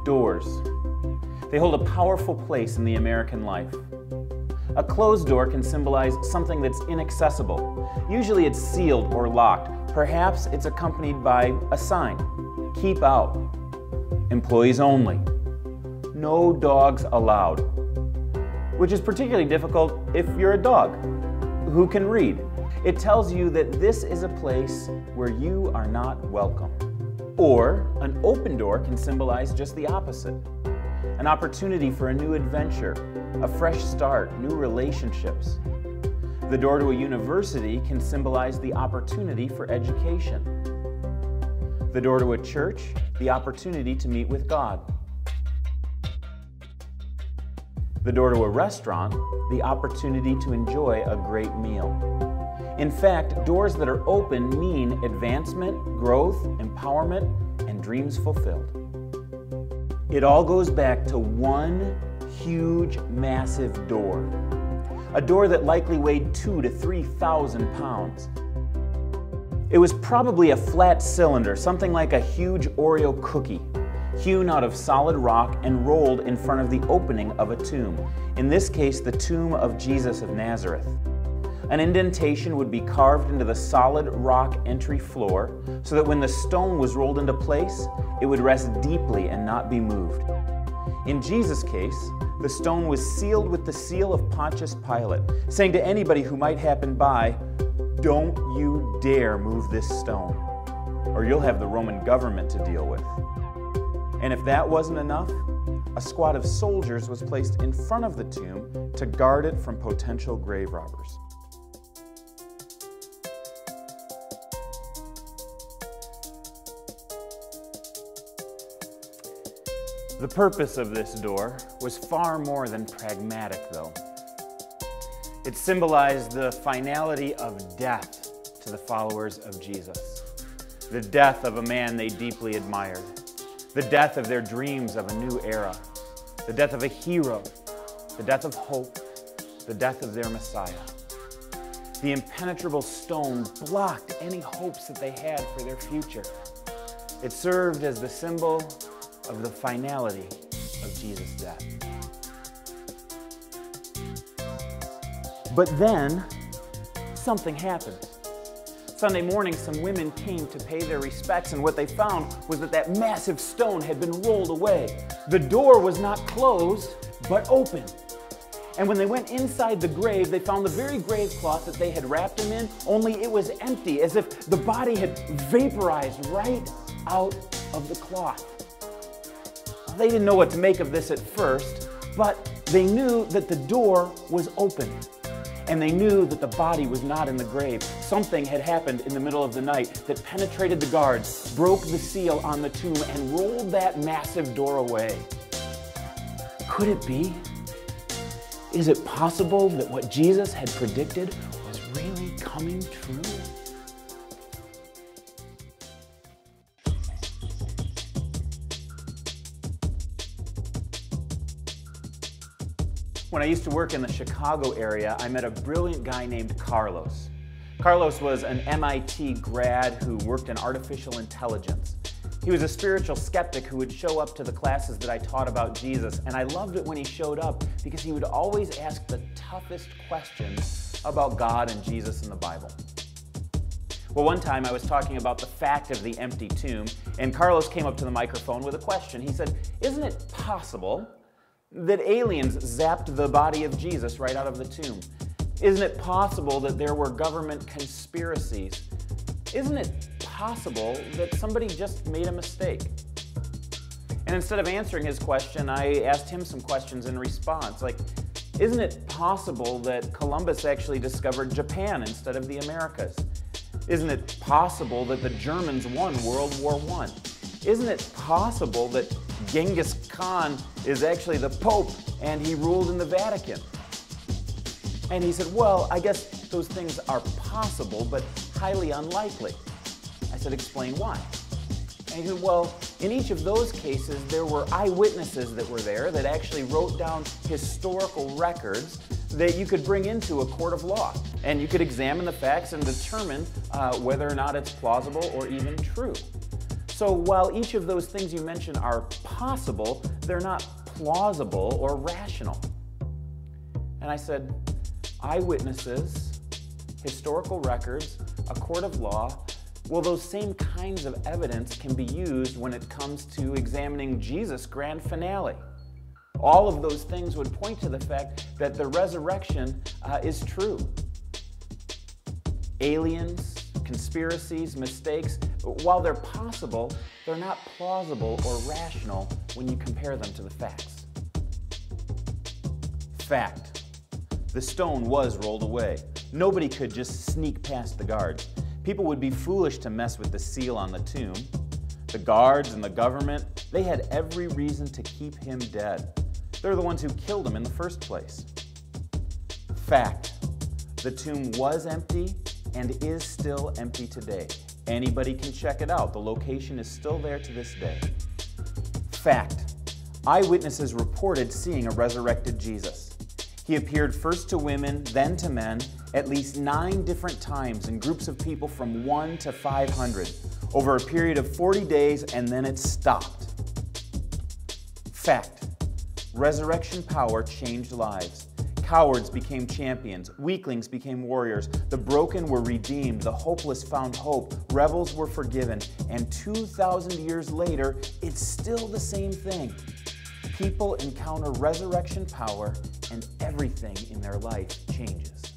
Doors. They hold a powerful place in the American life. A closed door can symbolize something that's inaccessible. Usually it's sealed or locked. Perhaps it's accompanied by a sign. Keep out. Employees only. No dogs allowed. Which is particularly difficult if you're a dog who can read. It tells you that this is a place where you are not welcome. Or an open door can symbolize just the opposite. An opportunity for a new adventure, a fresh start, new relationships. The door to a university can symbolize the opportunity for education. The door to a church, the opportunity to meet with God. The door to a restaurant, the opportunity to enjoy a great meal. In fact, doors that are open mean advancement, growth, empowerment, and dreams fulfilled. It all goes back to one huge, massive door. A door that likely weighed 2,000 to 3,000 pounds. It was probably a flat cylinder, something like a huge Oreo cookie, hewn out of solid rock and rolled in front of the opening of a tomb. In this case, the tomb of Jesus of Nazareth. An indentation would be carved into the solid rock entry floor so that when the stone was rolled into place, it would rest deeply and not be moved. In Jesus' case, the stone was sealed with the seal of Pontius Pilate, saying to anybody who might happen by, "Don't you dare move this stone, or you'll have the Roman government to deal with." And if that wasn't enough, a squad of soldiers was placed in front of the tomb to guard it from potential grave robbers. The purpose of this door was far more than pragmatic, though. It symbolized the finality of death to the followers of Jesus. The death of a man they deeply admired. The death of their dreams of a new era. The death of a hero. The death of hope. The death of their Messiah. The impenetrable stone blocked any hopes that they had for their future. It served as the symbol of the finality of Jesus' death. But then, something happened. Sunday morning, some women came to pay their respects, and what they found was that massive stone had been rolled away. The door was not closed, but open. And when they went inside the grave, they found the very grave cloth that they had wrapped him in, only it was empty, as if the body had vaporized right out of the cloth. They didn't know what to make of this at first, but they knew that the door was open. And they knew that the body was not in the grave. Something had happened in the middle of the night that penetrated the guards, broke the seal on the tomb, and rolled that massive door away. Could it be? Is it possible that what Jesus had predicted was really coming true? When I used to work in the Chicago area, I met a brilliant guy named Carlos. Carlos was an MIT grad who worked in artificial intelligence. He was a spiritual skeptic who would show up to the classes that I taught about Jesus, and I loved it when he showed up because he would always ask the toughest questions about God and Jesus and the Bible. Well, one time I was talking about the fact of the empty tomb, and Carlos came up to the microphone with a question. He said, "Isn't it possible that aliens zapped the body of Jesus right out of the tomb? Isn't it possible that there were government conspiracies? Isn't it possible that somebody just made a mistake?" And instead of answering his question, I asked him some questions in response, like, isn't it possible that Columbus actually discovered Japan instead of the Americas? Isn't it possible that the Germans won World War I? Isn't it possible that Genghis Khan is actually the Pope and he ruled in the Vatican? And he said, "Well, I guess those things are possible, but highly unlikely." I said, "Explain why." And he said, "Well, in each of those cases, there were eyewitnesses that were there that actually wrote down historical records that you could bring into a court of law. And you could examine the facts and determine whether or not it's plausible or even true. So while each of those things you mentioned are possible, they're not plausible or rational. And I said, eyewitnesses, historical records, a court of law, well, those same kinds of evidence can be used when it comes to examining Jesus' grand finale. All of those things would point to the fact that the resurrection is true. Aliens, conspiracies, mistakes, while they're possible, they're not plausible or rational when you compare them to the facts. Fact. The stone was rolled away. Nobody could just sneak past the guards. People would be foolish to mess with the seal on the tomb. The guards and the government, they had every reason to keep him dead. They're the ones who killed him in the first place. Fact. The tomb was empty and is still empty today. Anybody can check it out. The location is still there to this day. Fact. Eyewitnesses reported seeing a resurrected Jesus. He appeared first to women, then to men, at least 9 different times in groups of people from 1 to 500 over a period of 40 days, and then it stopped. Fact. Resurrection power changed lives. Cowards became champions. Weaklings became warriors. The broken were redeemed. The hopeless found hope. Rebels were forgiven. And 2,000 years later, it's still the same thing. People encounter resurrection power, and everything in their life changes.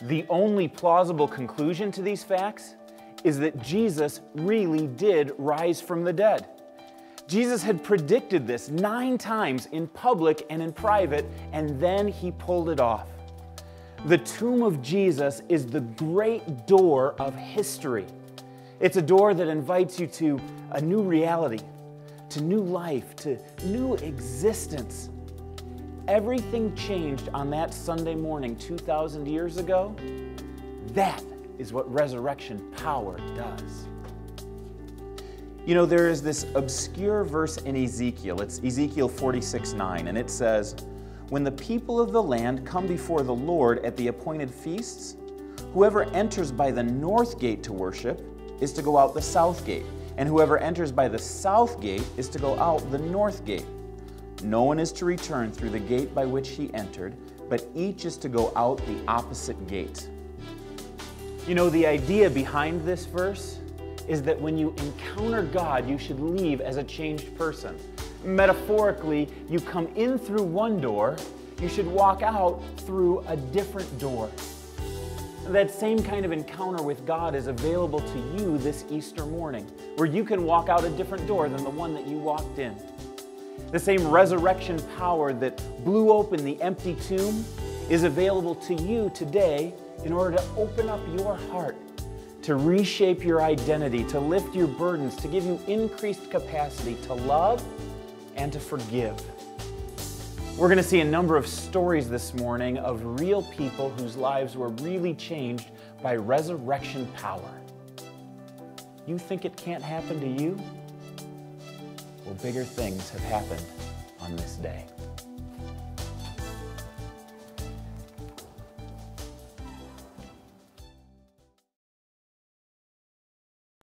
The only plausible conclusion to these facts is that Jesus really did rise from the dead. Jesus had predicted this 9 times in public and in private, and then he pulled it off. The tomb of Jesus is the great door of history. It's a door that invites you to a new reality, to new life, to new existence. Everything changed on that Sunday morning 2,000 years ago. That is what resurrection power does. You know, there is this obscure verse in Ezekiel. It's Ezekiel 46:9, and it says, "When the people of the land come before the Lord at the appointed feasts, whoever enters by the north gate to worship is to go out the south gate, and whoever enters by the south gate is to go out the north gate. No one is to return through the gate by which he entered, but each is to go out the opposite gate." You know, the idea behind this verse is that when you encounter God, you should leave as a changed person. Metaphorically, you come in through one door, you should walk out through a different door. That same kind of encounter with God is available to you this Easter morning, where you can walk out a different door than the one that you walked in. The same resurrection power that blew open the empty tomb is available to you today in order to open up your heart, to reshape your identity, to lift your burdens, to give you increased capacity to love and to forgive. We're going to see a number of stories this morning of real people whose lives were really changed by resurrection power. You think it can't happen to you? Well, bigger things have happened on this day.